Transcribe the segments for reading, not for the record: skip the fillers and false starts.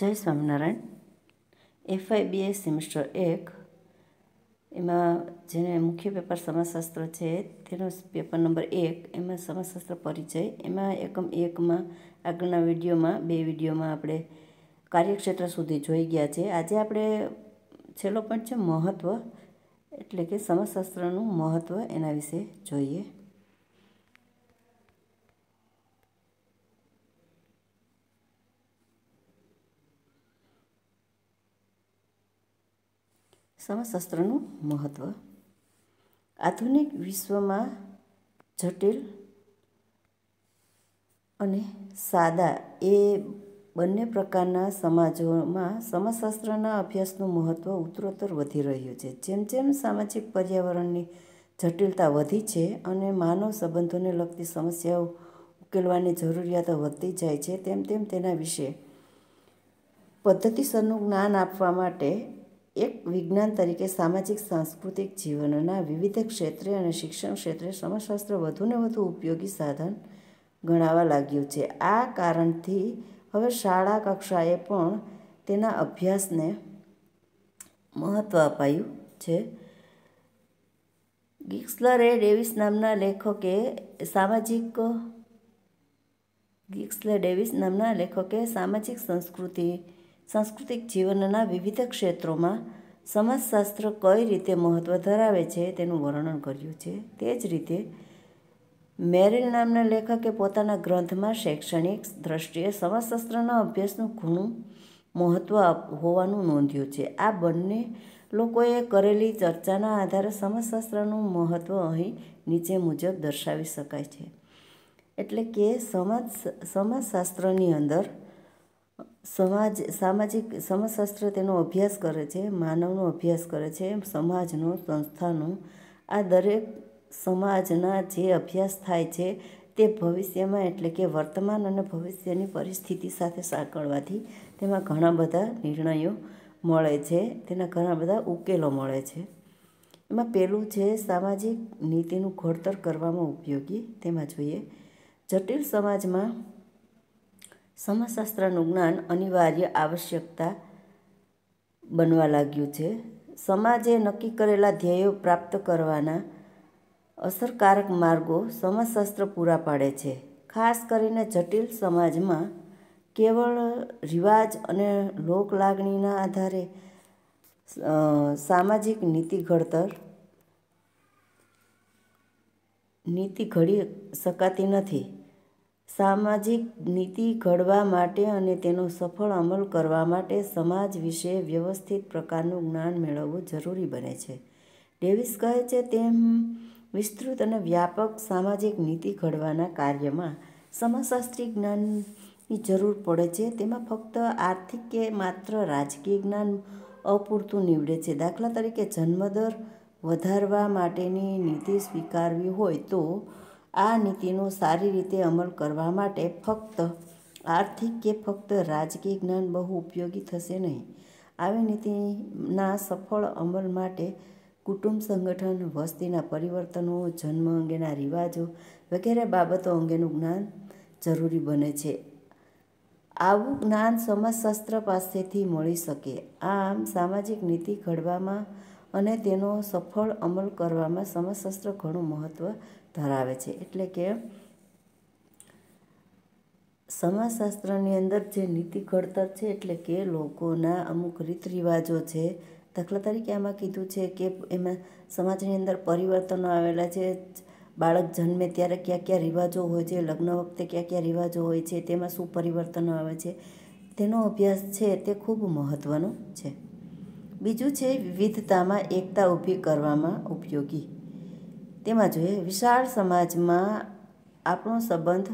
જય Swaminarayan. FIBA semester 1 એમાં જેને મુખ્ય પેપર સમાજશાસ્ત્ર છે તેનો પેપર નંબર 1 એમાં સમાજશાસ્ત્ર પરિચય. એમાં એકમ 1માં આગળના વિડીયોમાં 2 વિડીયોમાં આપણે કાર્યક્ષેત્ર સુધી જોઈ ગયા છે. આજે આપણે છેલ્લો પોઈન્ટ છે મહત્ત્વ, એટલે કે સમાજશાસ્ત્રનું મહત્ત્વ એના વિશે જોઈએ. સમાજશાસ્ત્રનું મહત્ત્વ. આધુનિક વિશ્વમાં જટિલ અને સાદા એ બંને પ્રકારના સમાજોમાં સમાજશાસ્ત્રના અભ્યાસનું મહત્ત્વ ઉત્તરોત્તર વધી રહ્યું છે. જેમ જેમ સામાજિક પર્યાવરણની જટિલતા વધી છે અને માનવ સંબંધોને લગતી સમસ્યાઓ ઉકેલવાની જરૂરિયાતો વધતી જાય છે, તેમ તેમ તેના વિશે પદ્ધતિસરનું જ્ઞાન આપવા માટે એક વિજ્ઞાન તરીકે સામાજિક સાંસ્કૃતિક જીવનના વિવિધ ક્ષેત્રે અને શિક્ષણ ક્ષેત્રે સમાજશાસ્ત્ર વધુને વધુ ઉપયોગી સાધન ગણાવા લાગ્યું છે. આ કારણથી હવે શાળા કક્ષાએ પણ તેના અભ્યાસને મહત્ત્વ અપાયું છે. ગિસ્લરે ડેવિસ નામના લેખકે સામાજિક સાંસ્કૃતિક જીવનના વિવિધ ક્ષેત્રોમાં સમાજશાસ્ત્ર કઈ રીતે મહત્ત્વ ધરાવે છે તેનું વર્ણન કર્યું છે. તે જ રીતે મેરિલ નામના લેખકે પોતાના ગ્રંથમાં શૈક્ષણિક દ્રષ્ટિએ સમાજશાસ્ત્રના અભ્યાસનું ઘણું મહત્ત્વ હોવાનું નોંધ્યું છે. આ બંને લોકોએ કરેલી ચર્ચાના આધારે સમાજશાસ્ત્રનું મહત્ત્વ અહીં નીચે મુજબ દર્શાવી શકાય છે. એટલે કે સમાજશાસ્ત્રની અંદર સમાજશાસ્ત્ર તેનો અભ્યાસ કરે છે, માનવનો અભ્યાસ કરે છે, સમાજનો, સંસ્થાનો. આ દરેક સમાજના જે અભ્યાસ થાય છે તે ભવિષ્યમાં, એટલે કે વર્તમાન અને ભવિષ્યની પરિસ્થિતિ સાથે સાંકળવાથી તેમાં ઘણા બધા નિર્ણયો મળે છે, તેના ઘણા બધા ઉકેલો મળે છે. એમાં પહેલું છે સામાજિક નીતિનું ઘડતર કરવામાં ઉપયોગી. તેમાં જોઈએ જટિલ સમાજમાં સમાજશાસ્ત્રનું જ્ઞાન અનિવાર્ય આવશ્યકતા બનવા લાગ્યું છે. સમાજે નક્કી કરેલા ધ્યેયો પ્રાપ્ત કરવાના અસરકારક માર્ગો સમાજશાસ્ત્ર પૂરા પાડે છે. ખાસ કરીને જટિલ સમાજમાં કેવળ રિવાજ અને લોકલાગણીના આધારે સામાજિક નીતિ ઘડી શકાતી નથી. સામાજિક નીતિ ઘડવા માટે અને તેનો સફળ અમલ કરવા માટે સમાજ વિશે વ્યવસ્થિત પ્રકારનું જ્ઞાન મેળવવું જરૂરી બને છે. ડેવિસ કહે છે તેમ વિસ્તૃત અને વ્યાપક સામાજિક નીતિ ઘડવાના કાર્યમાં સમાજશાસ્ત્રી જ્ઞાનની જરૂર પડે છે. તેમાં ફક્ત આર્થિક કે માત્ર રાજકીય જ્ઞાન અપૂરતું નીવડે છે. દાખલા તરીકે જન્મદર વધારવા માટેની નીતિ સ્વીકારવી હોય તો આ નીતિનો સારી રીતે અમલ કરવા માટે ફક્ત આર્થિક કે ફક્ત રાજકીય જ્ઞાન બહુ ઉપયોગી થશે નહીં. આવી નીતિના સફળ અમલ માટે કુટુંબ સંગઠન, વસ્તીના પરિવર્તનો, જન્મ અંગેના રિવાજો વગેરે બાબતો અંગેનું જ્ઞાન જરૂરી બને છે. આવું જ્ઞાન સમાજશાસ્ત્ર પાસેથી મળી શકે. આમ સામાજિક નીતિ ઘડવામાં અને તેનો સફળ અમલ કરવામાં સમાજશાસ્ત્ર ઘણું મહત્ત્વ ધરાવે છે. એટલે કે સમાજશાસ્ત્રની અંદર જે નીતિ ઘડતર છે, એટલે કે લોકોના અમુક રીત રિવાજો છે. દાખલા તરીકે આમાં કીધું છે કે એમાં સમાજની અંદર પરિવર્તનો આવેલા છે. બાળક જન્મે ત્યારે કયા કયા રિવાજો હોય છે, લગ્ન વખતે કયા કયા રિવાજો હોય છે, તેમાં શું પરિવર્તનો આવે છે, તેનો અભ્યાસ છે તે ખૂબ મહત્ત્વનો છે. બીજું છે વિવિધતામાં એકતા ઊભી કરવામાં ઉપયોગી. તેમાં જોઈએ વિશાળ સમાજમાં આપણો સંબંધ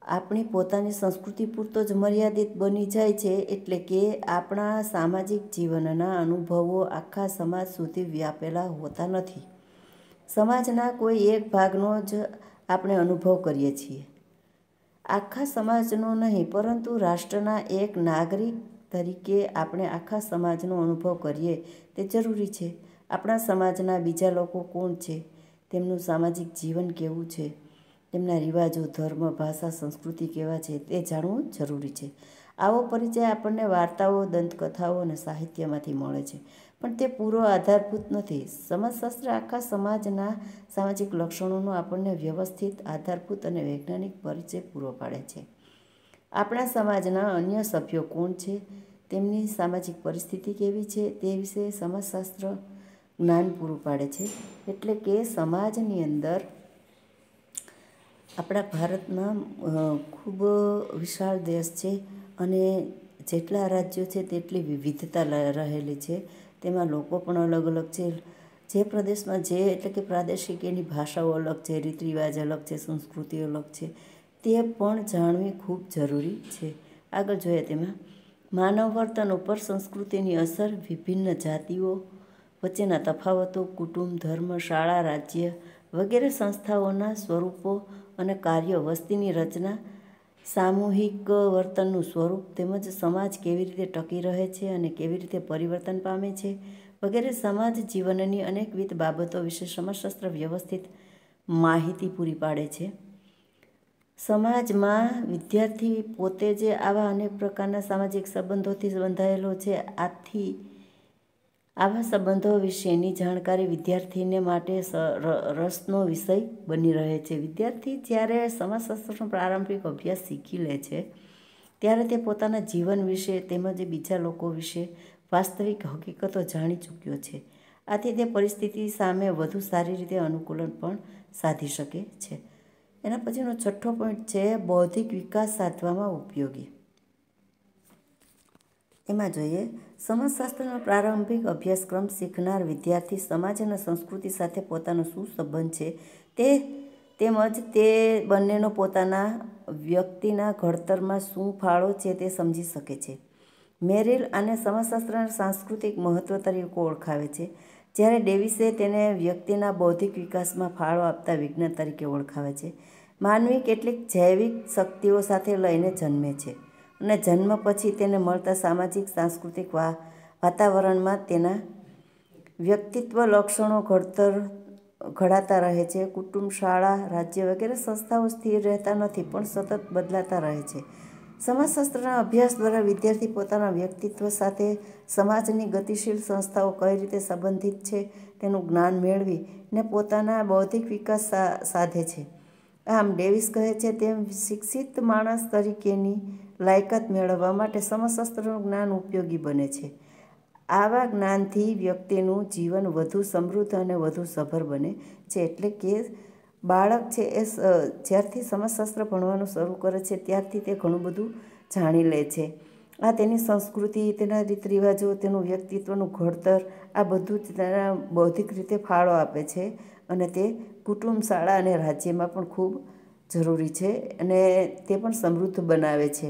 આપણી પોતાની સંસ્કૃતિ પૂરતો જ મર્યાદિત બની જાય છે. એટલે કે આપણા સામાજિક જીવનના અનુભવો આખા સમાજ સુધી વ્યાપેલા હોતા નથી. સમાજના કોઈ એક ભાગનો જ આપણે અનુભવ કરીએ છીએ. આખા સમાજનો નહીં, પરંતુ રાષ્ટ્રના એક નાગરિક તરીકે આપણે આખા સમાજનો અનુભવ કરીએ તે જરૂરી છે. આપણા સમાજના બીજા લોકો કોણ છે, તેમનું સામાજિક જીવન કેવું છે, તેમના રિવાજો, ધર્મ, ભાષા, સંસ્કૃતિ કેવા છે તે જાણવું જરૂરી છે. આવો પરિચય આપણને વાર્તાઓ, દંતકથાઓ અને સાહિત્યમાંથી મળે છે, પણ તે પૂરો આધારભૂત નથી. સમાજશાસ્ત્ર આખા સમાજના સામાજિક લક્ષણોનો આપણને વ્યવસ્થિત, આધારભૂત અને વૈજ્ઞાનિક પરિચય પૂરો પાડે છે. આપણા સમાજના અન્ય સભ્યો કોણ છે, તેમની સામાજિક પરિસ્થિતિ કેવી છે, તે વિશે સમાજશાસ્ત્ર જ્ઞાન પૂરું પાડે છે. એટલે કે સમાજની અંદર આપણા ભારતમાં ખૂબ વિશાળ દેશ છે અને જેટલા રાજ્યો છે તેટલી વિવિધતા રહેલી છે. તેમાં લોકો પણ અલગ અલગ છે. જે પ્રદેશમાં એટલે કે પ્રાદેશિક એની ભાષાઓ અલગ છે, રીત રિવાજ અલગ છે, સંસ્કૃતિ અલગ છે, તે પણ જાણવી ખૂબ જરૂરી છે. આગળ જોઈએ તેમાં માનવ વર્તન ઉપર સંસ્કૃતિની અસર, વિભિન્ન જાતિઓ વચ્ચેના તફાવતો, કુટુંબ, ધર્મ, શાળા, રાજ્ય વગેરે સંસ્થાઓના સ્વરૂપો અને કાર્યો, વસ્તીની રચના, સામૂહિક વર્તનનું સ્વરૂપ તેમજ સમાજ કેવી રીતે ટકી રહે છે અને કેવી રીતે પરિવર્તન પામે છે વગેરે સમાજ જીવનની અનેકવિધ બાબતો વિશે સમાજશાસ્ત્ર વ્યવસ્થિત માહિતી પૂરી પાડે છે. સમાજમાં વિદ્યાર્થી પોતે જે આવા અનેક પ્રકારના સામાજિક સંબંધોથી બંધાયેલો છે, આવા સંબંધો વિશેની જાણકારી વિદ્યાર્થીને માટે રસનો વિષય બની રહે છે. વિદ્યાર્થી જ્યારે સમાજશાસ્ત્રનો પ્રારંભિક અભ્યાસ શીખી લે છે ત્યારે તે પોતાના જીવન વિશે તેમજ બીજા લોકો વિશે વાસ્તવિક હકીકતો જાણી ચૂક્યો છે. આથી તે પરિસ્થિતિ સામે વધુ સારી રીતે અનુકૂલન પણ સાધી શકે છે. એના પછીનો 6થો પોઈન્ટ છે બૌદ્ધિક વિકાસ સાધવામાં ઉપયોગી. એમાં જોઈએ સમાજશાસ્ત્રનો પ્રારંભિક અભ્યાસક્રમ શીખનાર વિદ્યાર્થી સમાજ અને સંસ્કૃતિ સાથે પોતાનો શું સંબંધ છે તેમજ તે બંનેનો પોતાના વ્યક્તિના ઘડતરમાં શું ફાળો છે તે સમજી શકે છે. મેરિલ આને સમાજશાસ્ત્રના સાંસ્કૃતિક મહત્વ તરીકે ઓળખાવે છે, જ્યારે ડેવિસે તેને વ્યક્તિના બૌદ્ધિક વિકાસમાં ફાળો આપતા વિજ્ઞાન તરીકે ઓળખાવે છે. માનવી કેટલીક જૈવિક શક્તિઓ સાથે લઈને જન્મે છે અને જન્મ પછી તેને મળતા સામાજિક સાંસ્કૃતિક વાતાવરણમાં તેના વ્યક્તિત્વ લક્ષણો ઘડાતા રહે છે. કુટુંબ, શાળા, રાજ્ય વગેરે સંસ્થાઓ સ્થિર રહેતા નથી પણ સતત બદલાતા રહે છે. સમાજશાસ્ત્રના અભ્યાસ દ્વારા વિદ્યાર્થી પોતાના વ્યક્તિત્વ સાથે સમાજની ગતિશીલ સંસ્થાઓ કઈ રીતે સંબંધિત છે તેનું જ્ઞાન મેળવીને પોતાના બૌદ્ધિક વિકાસ સાધે છે. આમ ડેવિસ કહે છે તેમ શિક્ષિત માણસ તરીકેની લાયકાત મેળવવા માટે સમાજશાસ્ત્રનું જ્ઞાન ઉપયોગી બને છે. આવા જ્ઞાનથી વ્યક્તિનું જીવન વધુ સમૃદ્ધ અને વધુ સભર બને છે. એટલે કે બાળક છે એ જ્યારથી સમાજશાસ્ત્ર ભણવાનું શરૂ કરે છે ત્યારથી તે ઘણું બધું જાણી લે છે. આ તેની સંસ્કૃતિ, તેના રીત રિવાજો, તેનું વ્યક્તિત્વનું ઘડતર આ બધું જ તેના બૌદ્ધિક રીતે ફાળો આપે છે અને તે કુટુંબ, શાળા અને રાજ્યમાં પણ ખૂબ જરૂરી છે અને તે પણ સમૃદ્ધ બનાવે છે.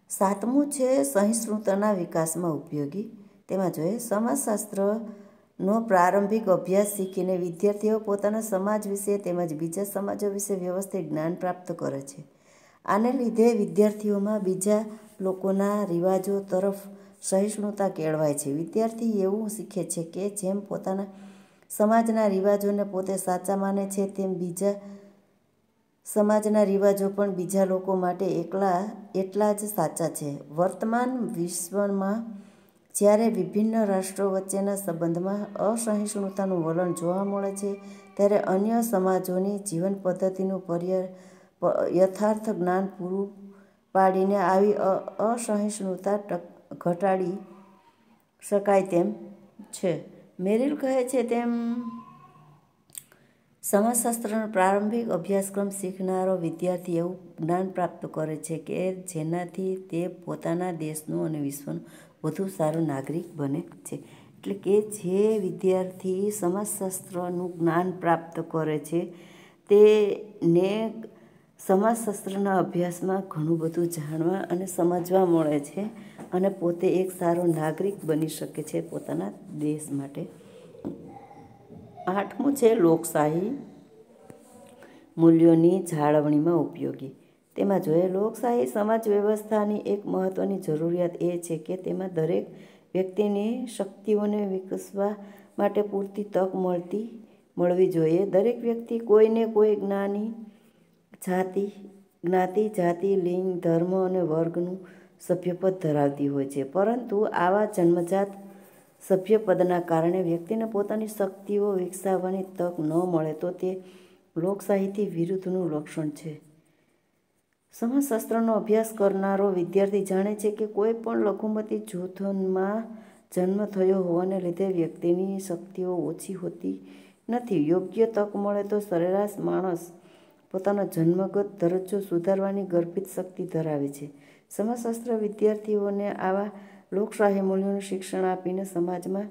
7મું છે સહિષ્ણુતાના વિકાસમાં ઉપયોગી. તેમાં જોઈએ સમાજશાસ્ત્રનો પ્રારંભિક અભ્યાસ શીખીને વિદ્યાર્થીઓ પોતાના સમાજ વિશે તેમજ બીજા સમાજો વિશે વ્યવસ્થિત જ્ઞાન પ્રાપ્ત કરે છે. આને લીધે વિદ્યાર્થીઓમાં બીજા લોકોના રિવાજો તરફ સહિષ્ણુતા કેળવાય છે. વિદ્યાર્થી એવું શીખે છે કે જેમ પોતાના સમાજના રિવાજોને પોતે સાચા માને છે તેમ બીજા સમાજના રિવાજો પણ બીજા લોકો માટે એટલા જ સાચા છે. વર્તમાન વિશ્વમાં જ્યારે વિભિન્ન રાષ્ટ્રો વચ્ચેના સંબંધમાં અસહિષ્ણુતાનું વલણ જોવા મળે છે ત્યારે અન્ય સમાજોની જીવન પદ્ધતિનું યથાર્થ જ્ઞાન પૂરું પાડીને આવી અસહિષ્ણુતા ઘટાડી શકાય તેમ છે. મેરિલ કહે છે તેમ સમાજશાસ્ત્રનો પ્રારંભિક અભ્યાસક્રમ શીખનારો વિદ્યાર્થી એવું જ્ઞાન પ્રાપ્ત કરે છે કે જેનાથી તે પોતાના દેશનો અને વિશ્વનો વધુ સારો નાગરિક બને છે. એટલે કે જે વિદ્યાર્થી સમાજશાસ્ત્રનું જ્ઞાન પ્રાપ્ત કરે છે તેને સમાજશાસ્ત્રના અભ્યાસમાં ઘણું બધું જાણવા અને સમજવા મળે છે અને પોતે એક સારો નાગરિક બની શકે છે પોતાના દેશ માટે. 8મું છે લોકશાહી મૂલ્યોની જાળવણીમાં ઉપયોગી. તેમાં જોઈએ લોકશાહી સમાજ વ્યવસ્થાની એક મહત્વની જરૂરિયાત એ છે કે તેમાં દરેક વ્યક્તિની શક્તિઓને વિકસવા માટે પૂરતી તક મળવી જોઈએ. દરેક વ્યક્તિ કોઈને કોઈ જ્ઞાની, જાતિ, જ્ઞાતિ, જાતિ, લિંગ, ધર્મ અને વર્ગનું સભ્યપદ ધરાવતી હોય છે. પરંતુ આવા જન્મજાત સભ્યપદના કારણે વ્યક્તિને પોતાની શક્તિઓ વિકસાવવાની તક ન મળે તો તે લોકશાહીથી વિરુદ્ધનું લક્ષણ છે. સમાજશાસ્ત્રનો અભ્યાસ કરનારો વિદ્યાર્થી જાણે છે કે કોઈ પણ લઘુમતી જૂથમાં જન્મ થયો હોવાને લીધે વ્યક્તિની શક્તિઓ ઓછી હોતી નથી. યોગ્ય તક મળે તો સરેરાશ માણસ પોતાનો જન્મગત દરજ્જો સુધારવાની ગર્ભિત શક્તિ ધરાવે છે. સમાજશાસ્ત્ર વિદ્યાર્થીઓને આવા લોકશાહી મૂલ્યોનું શિક્ષણ આપીને સમાજમાં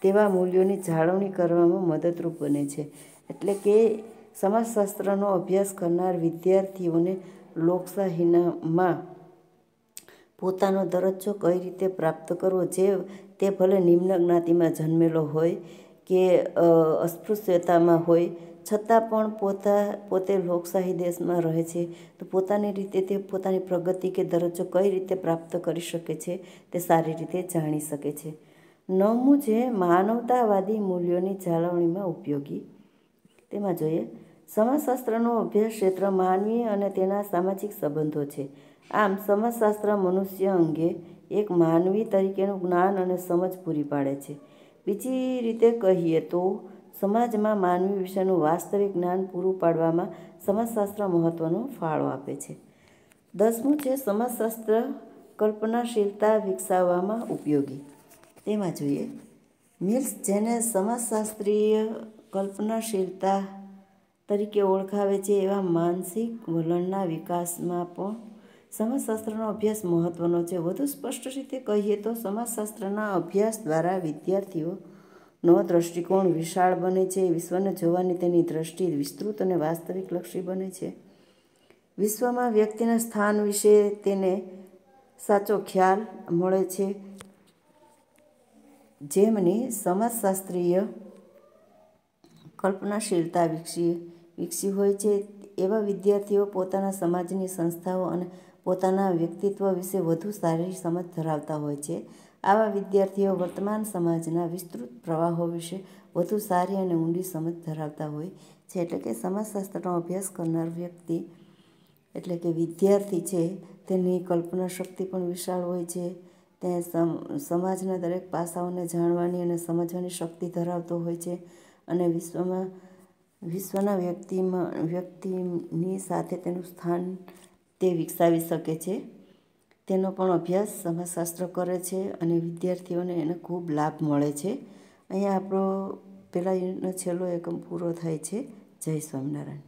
તેવા મૂલ્યોની જાળવણી કરવામાં મદદરૂપ બને છે. એટલે કે સમાજશાસ્ત્રનો અભ્યાસ કરનાર વિદ્યાર્થીઓને લોકશાહીમાં પોતાનો દરજ્જો કઈ રીતે પ્રાપ્ત કરવો, તે ભલે નિમ્ન જ્ઞાતિમાં જન્મેલો હોય કે અસ્પૃશ્યતામાં હોય, છતાં પણ પોતે લોકશાહી દેશમાં રહે છે તો પોતાની રીતે તે પોતાની પ્રગતિ કે દરજ્જો કઈ રીતે પ્રાપ્ત કરી શકે છે તે સારી રીતે જાણી શકે છે. 9મું છે માનવતાવાદી મૂલ્યોની જાળવણીમાં ઉપયોગી. તેમાં જોઈએ સમાજશાસ્ત્રનો અભ્યાસ ક્ષેત્ર માનવી અને તેના સામાજિક સંબંધો છે. આમ સમાજશાસ્ત્ર મનુષ્ય અંગે એક માનવી તરીકેનું જ્ઞાન અને સમજ પૂરી પાડે છે. બીજી રીતે કહીએ તો સમાજમાં માનવી વિશેનું વાસ્તવિક જ્ઞાન પૂરું પાડવામાં સમાજશાસ્ત્ર મહત્વનો ફાળો આપે છે. 10મું છે સમાજશાસ્ત્ર કલ્પનાશીલતા વિકસાવવામાં ઉપયોગી. તેમાં જોઈએ મિલ્સ, જેને સમાજશાસ્ત્રીય કલ્પનાશીલતા તરીકે ઓળખાવે છે, એવા માનસિક વલણના વિકાસમાં પણ સમાજશાસ્ત્રનો અભ્યાસ મહત્વનો છે. વધુ સ્પષ્ટ રીતે કહીએ તો સમાજશાસ્ત્રના અભ્યાસ દ્વારા વિદ્યાર્થીઓનો દ્રષ્ટિકોણ વિશાળ બને છે. વિશ્વને જોવાની તેની દ્રષ્ટિ વિસ્તૃત અને વાસ્તવિકલક્ષી બને છે. વિશ્વમાં વ્યક્તિના સ્થાન વિશે તેને સાચો ખ્યાલ મળે છે. જેમની સમાજશાસ્ત્રીય કલ્પનાશીલતા વિકસી હોય છે એવા વિદ્યાર્થીઓ પોતાના સમાજની સંસ્થાઓ અને પોતાના વ્યક્તિત્વ વિશે વધુ સારી સમજ ધરાવતા હોય છે. આવા વિદ્યાર્થીઓ વર્તમાન સમાજના વિસ્તૃત પ્રવાહો વિશે વધુ સારી અને ઊંડી સમજ ધરાવતા હોય છે. એટલે કે સમાજશાસ્ત્રનો અભ્યાસ કરનાર વ્યક્તિ એટલે કે વિદ્યાર્થી છે તેની કલ્પના શક્તિ પણ વિશાળ હોય છે. તે સમાજના દરેક પાસાઓને જાણવાની અને સમજવાની શક્તિ ધરાવતો હોય છે અને વિશ્વના વ્યક્તિની સાથે તેનું સ્થાન તે વિકસાવી શકે છે. તેનો પણ અભ્યાસ સમાજશાસ્ત્ર કરે છે અને વિદ્યાર્થીઓને એને ખૂબ લાભ મળે છે. અહીંયા આપણો પહેલા યુનિટનો છેલ્લો એકમ પૂરો થાય છે. જય સ્વામિનારાયણ.